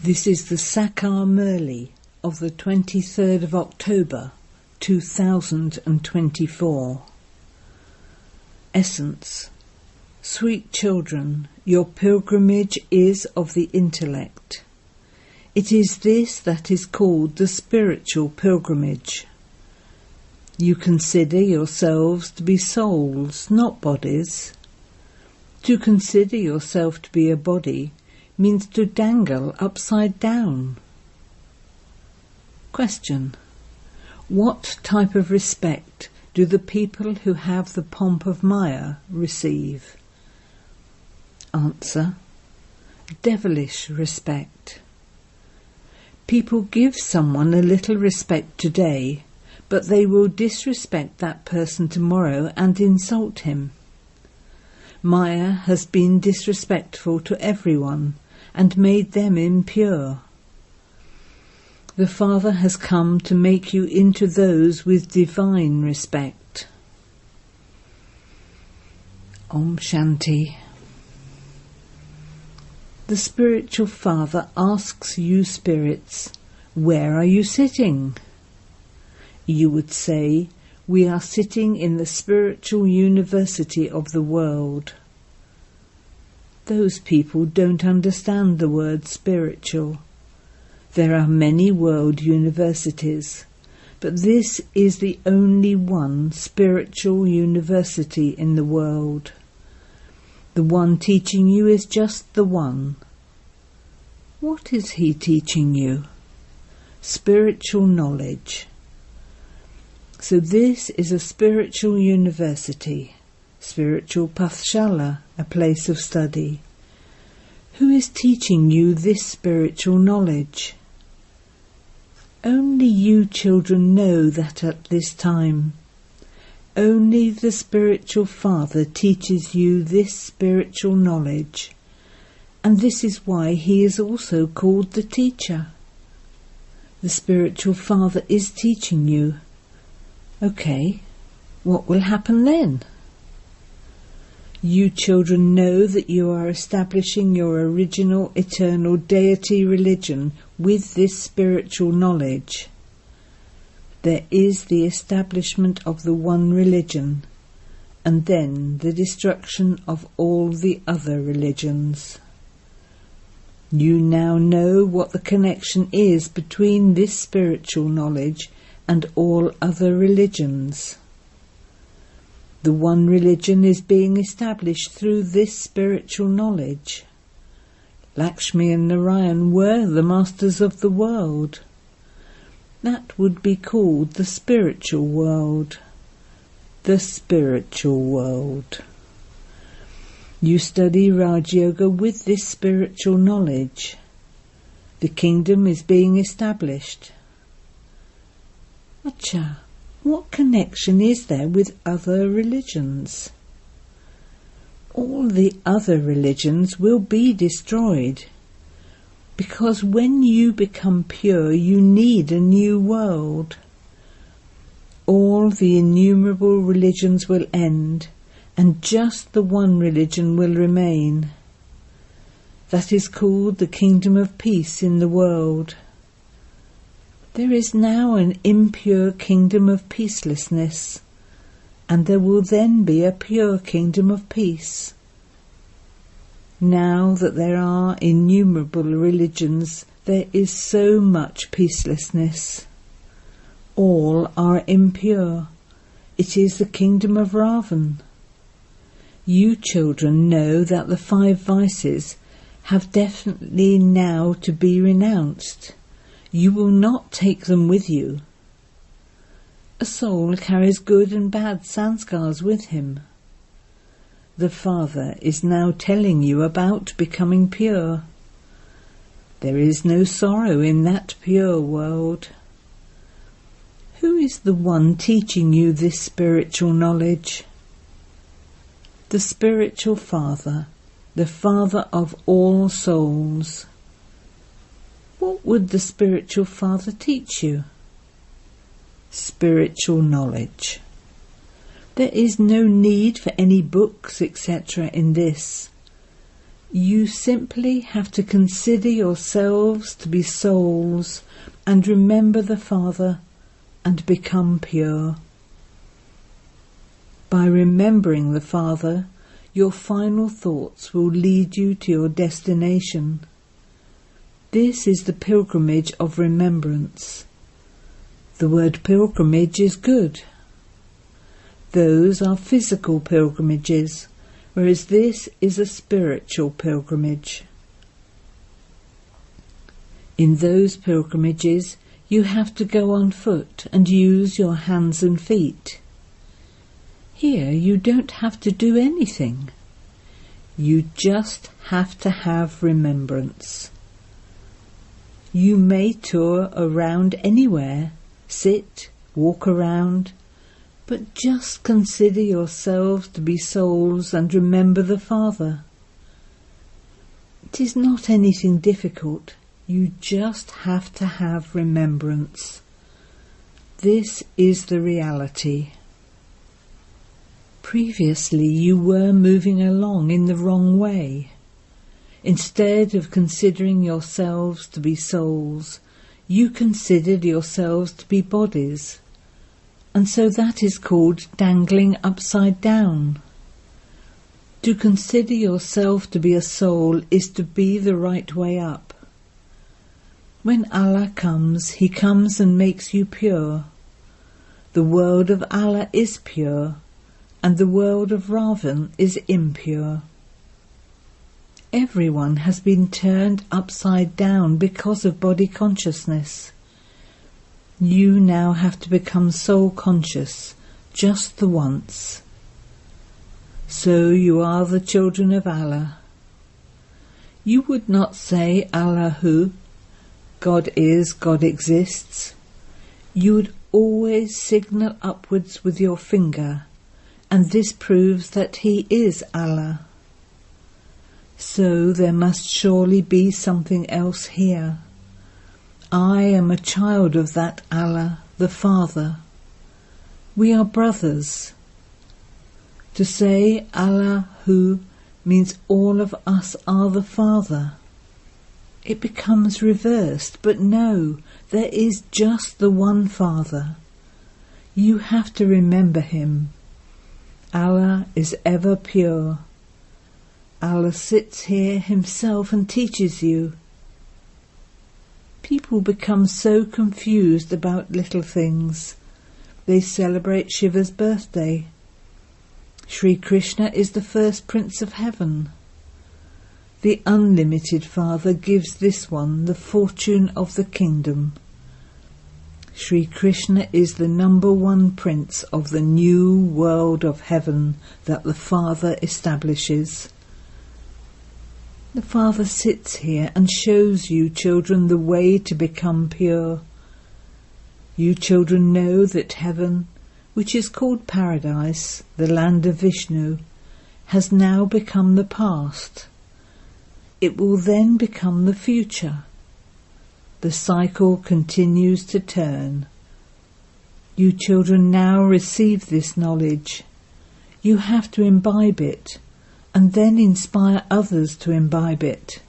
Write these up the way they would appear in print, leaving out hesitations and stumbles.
This is the Sakar Murli of the 23rd of October 2024. Essence. Sweet children, your pilgrimage is of the intellect. It is this that is called the spiritual pilgrimage. You consider yourselves to be souls, not bodies. To consider yourself to be a body means to dangle upside down. Question. What type of respect do the people who have the pomp of Maya receive? Answer. Devilish respect. People give someone a little respect today, but they will disrespect that person tomorrow and insult him. Maya has been disrespectful to everyone and made them impure. The Father has come to make you into those with divine respect. Om Shanti. The Spiritual Father asks you spirits, where are you sitting? You would say, we are sitting in the spiritual university of the world. Those people don't understand the word spiritual. There are many world universities, but this is the only one spiritual university in the world. The one teaching you is just the one. What is he teaching you? Spiritual knowledge. So this is a spiritual university, spiritual pathshala, a place of study. Who is teaching you this spiritual knowledge? Only you children know that at this time. Only the Spiritual Father teaches you this spiritual knowledge, and this is why he is also called the teacher. The Spiritual Father is teaching you. Okay, what will happen then? You children know that you are establishing your original eternal deity religion with this spiritual knowledge. There is the establishment of the one religion, and then the destruction of all the other religions. You now know what the connection is between this spiritual knowledge and all other religions. The one religion is being established through this spiritual knowledge. Lakshmi and Narayan were the masters of the world. That would be called the spiritual world. The spiritual world. You study Raj Yoga with this spiritual knowledge. The kingdom is being established. Acha, what connection is there with other religions? All the other religions will be destroyed, because when you become pure you need a new world. All the innumerable religions will end, and just the one religion will remain. That is called the kingdom of peace in the world. There is now an impure kingdom of peacelessness, and there will then be a pure kingdom of peace. Now that there are innumerable religions, there is so much peacelessness. All are impure. It is the kingdom of Ravan. You children know that the 5 vices have definitely now to be renounced. You will not take them with you. A soul carries good and bad sanskars with him. The Father is now telling you about becoming pure. There is no sorrow in that pure world. Who is the one teaching you this spiritual knowledge? The Spiritual Father, the Father of all souls. What would the Spiritual Father teach you? Spiritual knowledge. There is no need for any books, etc. in this. You simply have to consider yourselves to be souls and remember the Father and become pure. By remembering the Father, your final thoughts will lead you to your destination. This is the pilgrimage of remembrance. The word pilgrimage is good. Those are physical pilgrimages, whereas this is a spiritual pilgrimage. In those pilgrimages, you have to go on foot and use your hands and feet. Here you don't have to do anything. You just have to have remembrance. You may tour around anywhere, sit, walk around, but just consider yourselves to be souls and remember the Father. It is not anything difficult. You just have to have remembrance. This is the reality. Previously you were moving along in the wrong way. Instead of considering yourselves to be souls, you considered yourselves to be bodies, and so that is called dangling upside down. To consider yourself to be a soul is to be the right way up. When Allah comes, He comes and makes you pure. The world of Allah is pure, and the world of Ravan is impure. Everyone has been turned upside down because of body consciousness. You now have to become soul conscious, just the once. So you are the children of Allah. You would not say Allahu, God is, God exists. You would always signal upwards with your finger, and this proves that He is Allah. So there must surely be something else here. I am a child of that Allah, the Father. We are brothers. To say Allahu means all of us are the Father. It becomes reversed, but no, there is just the one Father. You have to remember Him. Allah is ever pure. Allah sits here Himself and teaches you. People become so confused about little things. They celebrate Shiva's birthday. Sri Krishna is the first Prince of Heaven. The unlimited Father gives this one the fortune of the kingdom. Sri Krishna is the number one Prince of the new world of heaven that the Father establishes. The Father sits here and shows you children the way to become pure. You children know that heaven, which is called paradise, the land of Vishnu, has now become the past. It will then become the future. The cycle continues to turn. You children now receive this knowledge. You have to imbibe it, and then inspire others to imbibe it.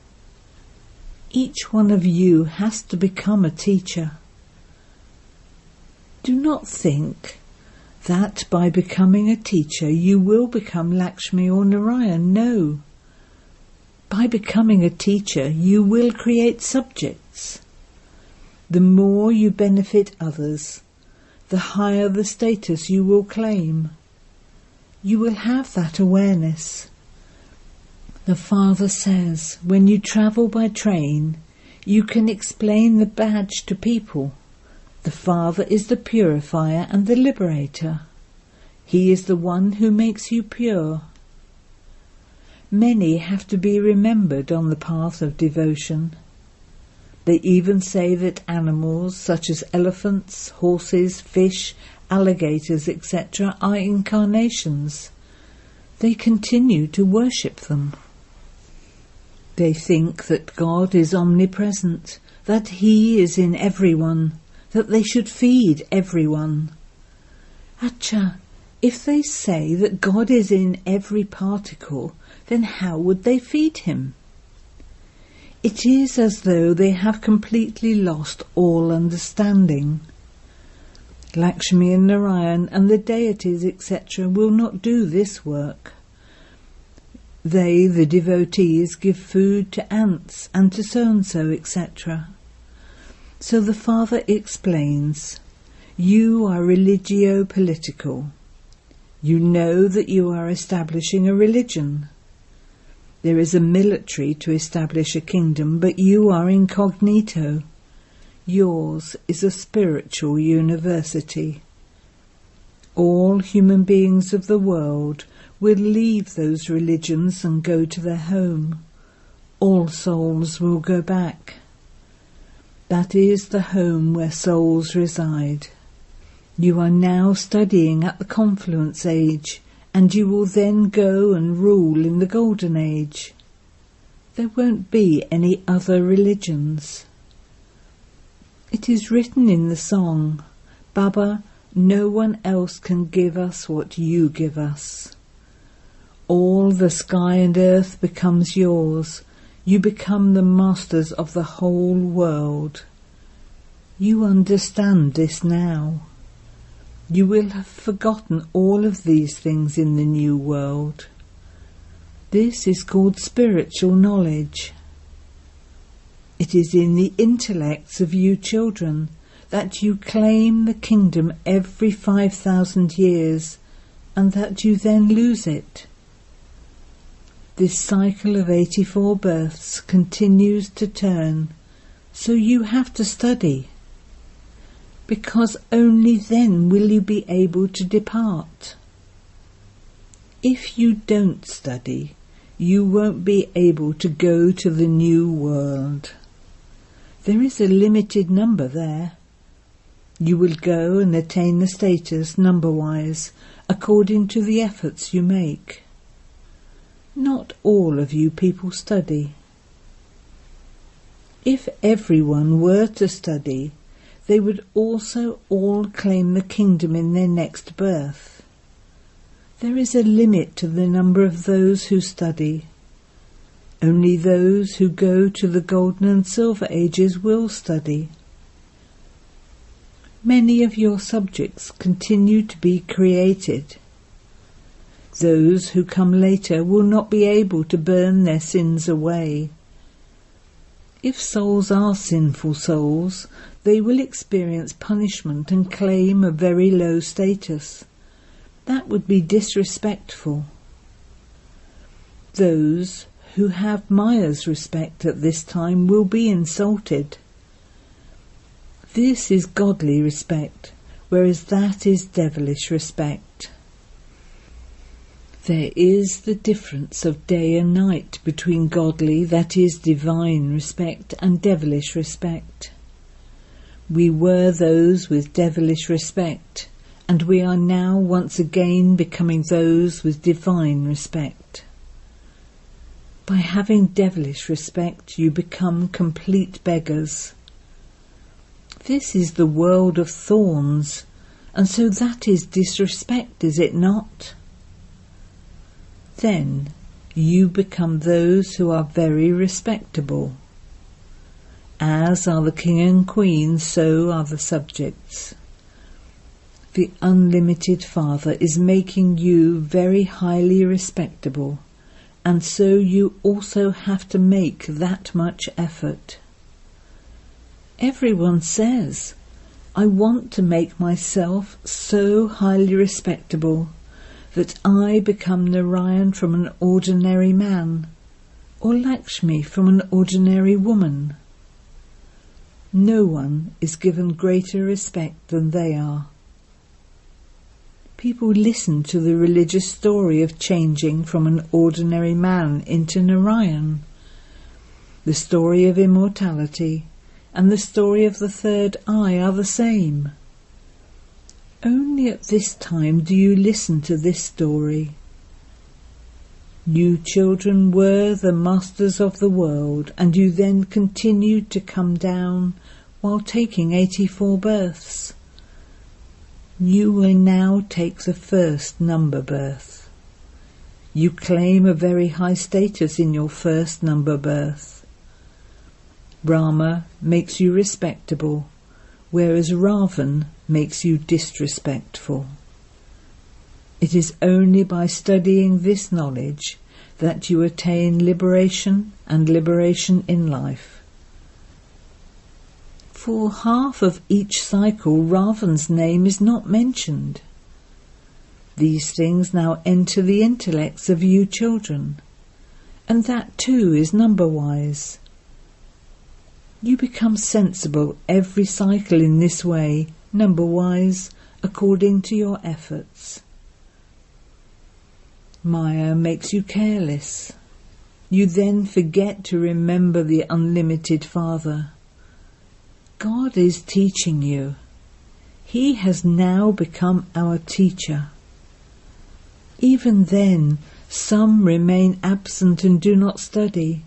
Each one of you has to become a teacher. Do not think that by becoming a teacher you will become Lakshmi or Narayan. No. By becoming a teacher you will create subjects. The more you benefit others, the higher the status you will claim. You will have that awareness. The Father says, when you travel by train, you can explain the badge to people. The Father is the purifier and the liberator. He is the one who makes you pure. Many have to be remembered on the path of devotion. They even say that animals such as elephants, horses, fish, alligators, etc. are incarnations. They continue to worship them. They think that God is omnipresent, that He is in everyone, that they should feed everyone. Acha, if they say that God is in every particle, then how would they feed him? It is as though they have completely lost all understanding. Lakshmi and Narayan and the deities, etc., will not do this work. They, the devotees, give food to ants and to so-and-so, etc. So the Father explains, you are religio-political. You know that you are establishing a religion. There is a military to establish a kingdom, but you are incognito. Yours is a spiritual university. All human beings of the world will leave those religions and go to their home. All souls will go back. That is the home where souls reside. You are now studying at the confluence age, and you will then go and rule in the golden age. There won't be any other religions. It is written in the song, Baba, no one else can give us what you give us. All the sky and earth becomes yours. You become the masters of the whole world. You understand this now. You will have forgotten all of these things in the new world. This is called spiritual knowledge. It is in the intellects of you children that you claim the kingdom every 5,000 years and that you then lose it. This cycle of 84 births continues to turn, so you have to study, because only then will you be able to depart. If you don't study, you won't be able to go to the new world. There is a limited number there. You will go and attain the status number-wise according to the efforts you make. Not all of you people study. If everyone were to study, they would also all claim the kingdom in their next birth. There is a limit to the number of those who study. Only those who go to the golden and silver ages will study. Many of your subjects continue to be created. Those who come later will not be able to burn their sins away. If souls are sinful souls, they will experience punishment and claim a very low status. That would be disrespectful. Those who have Maya's respect at this time will be insulted. This is godly respect, whereas that is devilish respect. There is the difference of day and night between godly, that is divine respect, and devilish respect. We were those with devilish respect, and we are now once again becoming those with divine respect. By having devilish respect, you become complete beggars. This is the world of thorns, and so that is disrespect, is it not? Then you become those who are very respectable. As are the king and queen, so are the subjects. The unlimited Father is making you very highly respectable, and so you also have to make that much effort. Everyone says, I want to make myself so highly respectable that I become Narayan from an ordinary man, or Lakshmi from an ordinary woman. No one is given greater respect than they are. People listen to the religious story of changing from an ordinary man into Narayan, the story of immortality, and the story of the third eye are the same. Only at this time do you listen to this story. You children were the masters of the world, and you then continued to come down while taking 84 births. You will now take the first number birth. You claim a very high status in your first number birth. Brahma makes you respectable, whereas Ravan makes you disrespectful. It is only by studying this knowledge that you attain liberation and liberation in life. For half of each cycle, Ravan's name is not mentioned. These things now enter the intellects of you children, and that too is number-wise. You become sensible every cycle in this way, number-wise, according to your efforts. Maya makes you careless. You then forget to remember the unlimited Father. God is teaching you. He has now become our teacher. Even then, some remain absent and do not study.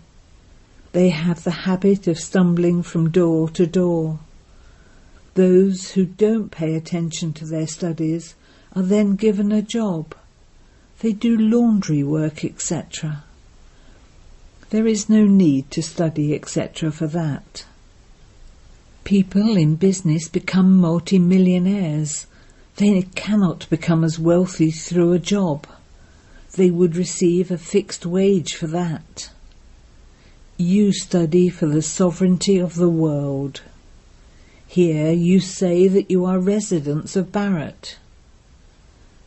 They have the habit of stumbling from door to door. Those who don't pay attention to their studies are then given a job. They do laundry work, etc. There is no need to study, etc. for that. People in business become multi-millionaires. They cannot become as wealthy through a job. They would receive a fixed wage for that. You study for the sovereignty of the world. Here you say that you are residents of Bharat.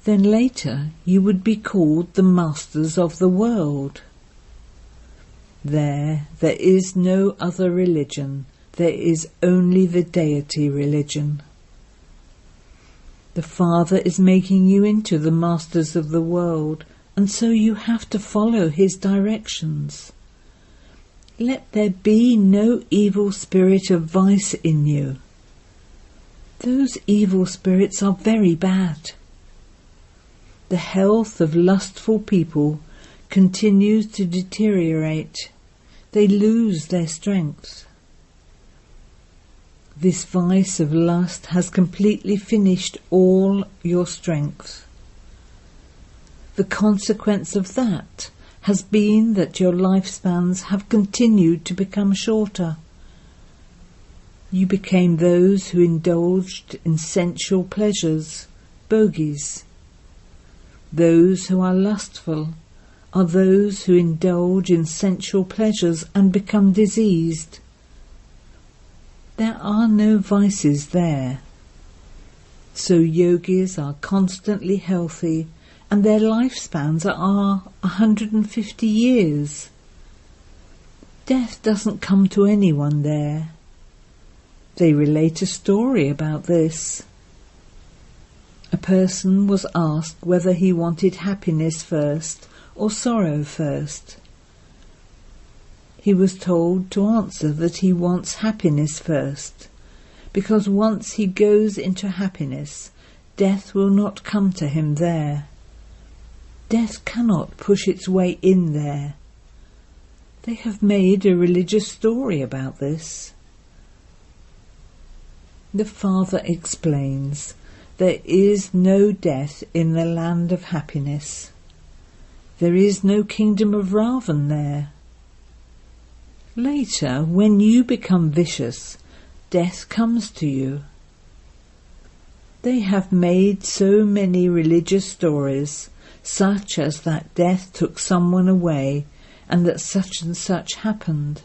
Then later you would be called the masters of the world. There is no other religion. There is only the deity religion. The Father is making you into the masters of the world, and so you have to follow his directions. Let there be no evil spirit of vice in you. Those evil spirits are very bad. The health of lustful people continues to deteriorate. They lose their strength. This vice of lust has completely finished all your strength. The consequence of that has been that your lifespans have continued to become shorter. You became those who indulged in sensual pleasures, bogies. Those who are lustful are those who indulge in sensual pleasures and become diseased. There are no vices there. So yogis are constantly healthy and their lifespans are 150 years. Death doesn't come to anyone there. They relate a story about this. A person was asked whether he wanted happiness first or sorrow first. He was told to answer that he wants happiness first, because once he goes into happiness, death will not come to him there. Death cannot push its way in there. They have made a religious story about this. The Father explains, there is no death in the land of happiness. There is no kingdom of Ravan there. Later, when you become vicious, death comes to you. They have made so many religious stories, such as that death took someone away and that such and such happened.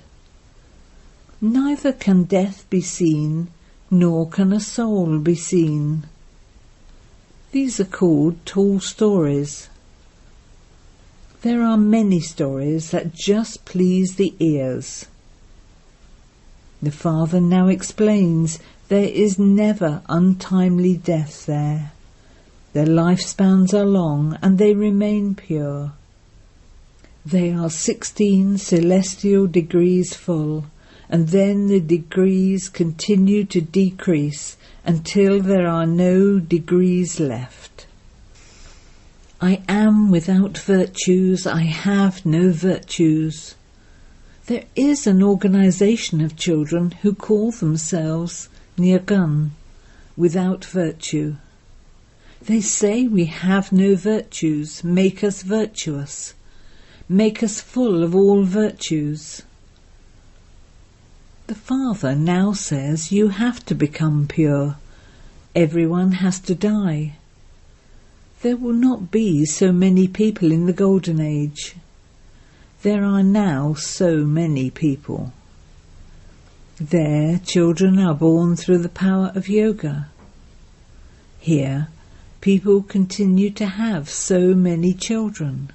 Neither can death be seen, nor can a soul be seen. These are called tall stories. There are many stories that just please the ears. The Father now explains there is never untimely death there. Their lifespans are long and they remain pure. They are 16 celestial degrees full, and then the degrees continue to decrease until there are no degrees left. I am without virtues, I have no virtues. There is an organization of children who call themselves Nirgun, without virtue. They say we have no virtues, make us virtuous, make us full of all virtues. The Father now says you have to become pure. Everyone has to die. There will not be so many people in the Golden Age. There are now so many people. There, children are born through the power of yoga. Here, people continue to have so many children.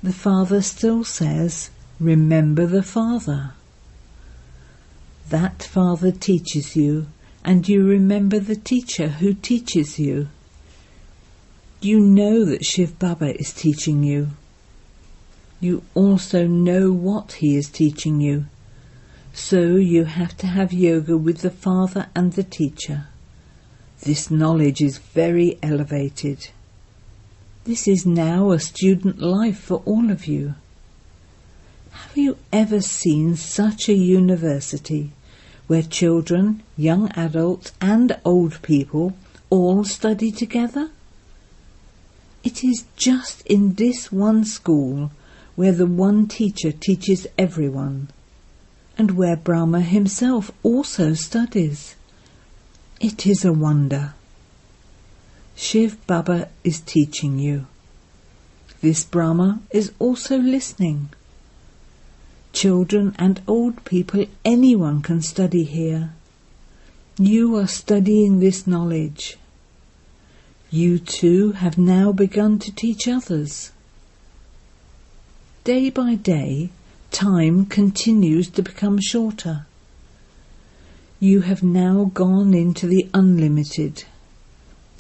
The Father still says, remember the Father. That Father teaches you, and you remember the teacher who teaches you. You know that Shivbaba is teaching you. You also know what he is teaching you. So you have to have yoga with the Father and the teacher. This knowledge is very elevated. This is now a student life for all of you. Have you ever seen such a university where children, young adults and old people all study together? It is just in this one school where the one teacher teaches everyone, and where Brahma himself also studies. It is a wonder. Shivbaba is teaching you. This Brahma is also listening. Children and old people, anyone can study here. You are studying this knowledge. You too have now begun to teach others. Day by day, time continues to become shorter. You have now gone into the unlimited.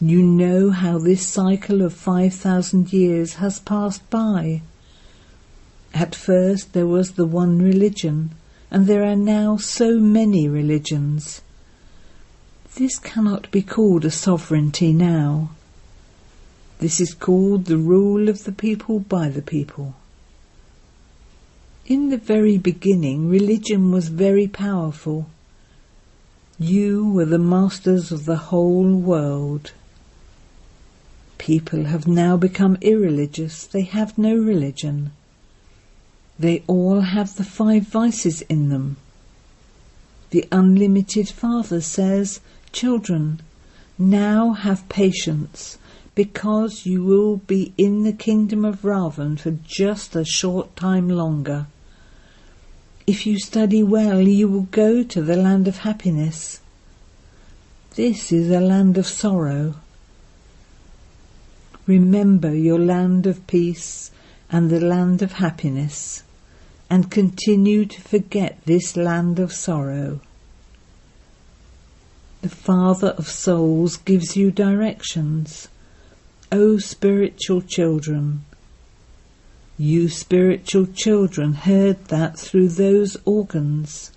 You know how this cycle of 5,000 years has passed by. At first there was the one religion, and there are now so many religions. This cannot be called a sovereignty now. This is called the rule of the people by the people. In the very beginning, religion was very powerful. You were the masters of the whole world. People have now become irreligious. They have no religion. They all have the 5 vices in them. The unlimited Father says, children, now have patience, because you will be in the kingdom of Ravan for just a short time longer. If you study well, you will go to the land of happiness. This is a land of sorrow. Remember your land of peace and the land of happiness, and continue to forget this land of sorrow. The Father of Souls gives you directions. O spiritual children! You spiritual children heard that through those organs.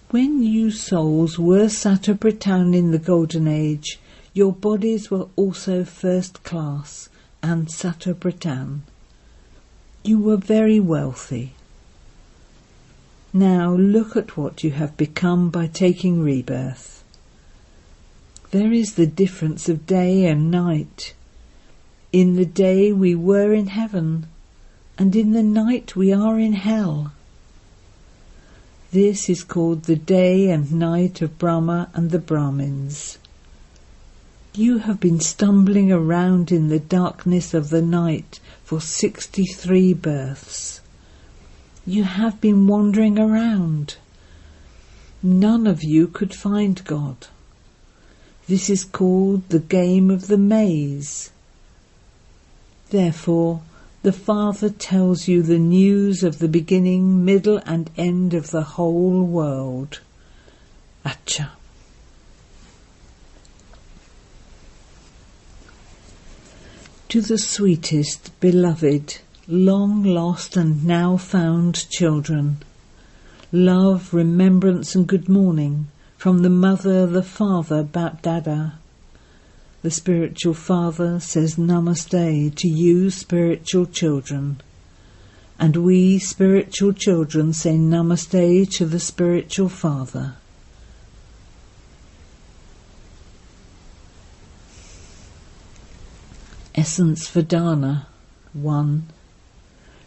When you souls were Satyabhatan in the Golden Age, your bodies were also first class and Satyabhatan. You were very wealthy. Now look at what you have become by taking rebirth. There is the difference of day and night. In the day we were in heaven, and in the night we are in hell. This is called the day and night of Brahma and the Brahmins. You have been stumbling around in the darkness of the night for 63 births. You have been wandering around. None of you could find God. This is called the game of the maze. Therefore, the Father tells you the news of the beginning, middle and end of the whole world. Acha. To the sweetest, beloved, long lost and now found children, love, remembrance and good morning from the Mother, the Father, BapDada. The spiritual Father says Namaste to you spiritual children, and we spiritual children say Namaste to the spiritual Father. Essence for Dana 1.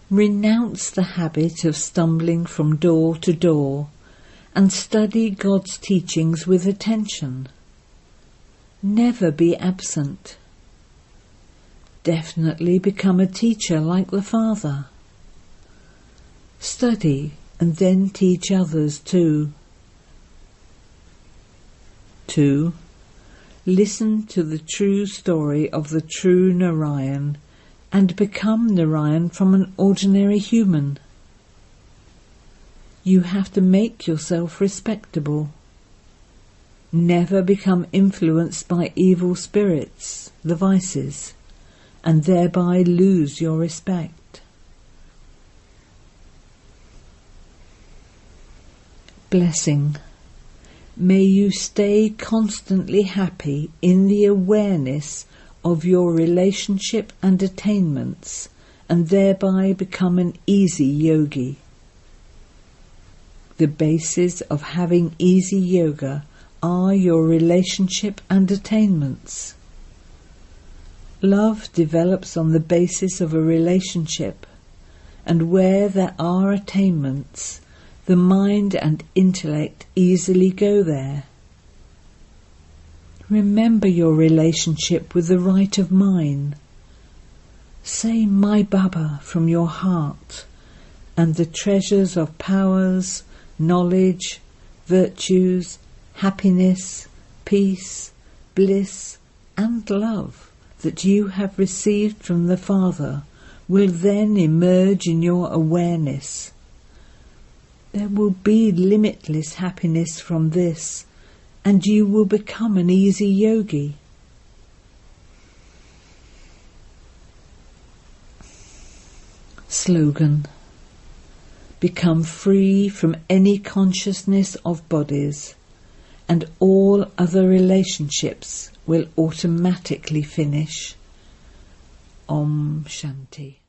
Renounce the habit of stumbling from door to door and study God's teachings with attention. Never be absent. Definitely become a teacher like the Father. Study and then teach others too. 2. Listen to the true story of the true Narayan and become Narayan from an ordinary human. You have to make yourself respectable. Never become influenced by evil spirits, the vices, and thereby lose your respect. Blessing. May you stay constantly happy in the awareness of your relationship and attainments, and thereby become an easy yogi. The basis of having easy yoga are your relationship and attainments. Love develops on the basis of a relationship, and where there are attainments, the mind and intellect easily go there. Remember your relationship with the right of mine. Say my Baba from your heart, and the treasures of powers, knowledge, virtues, happiness, peace, bliss, and love that you have received from the Father will then emerge in your awareness. There will be limitless happiness from this, and you will become an easy yogi. Slogan. Become free from any consciousness of bodies, and all other relationships will automatically finish. Om Shanti.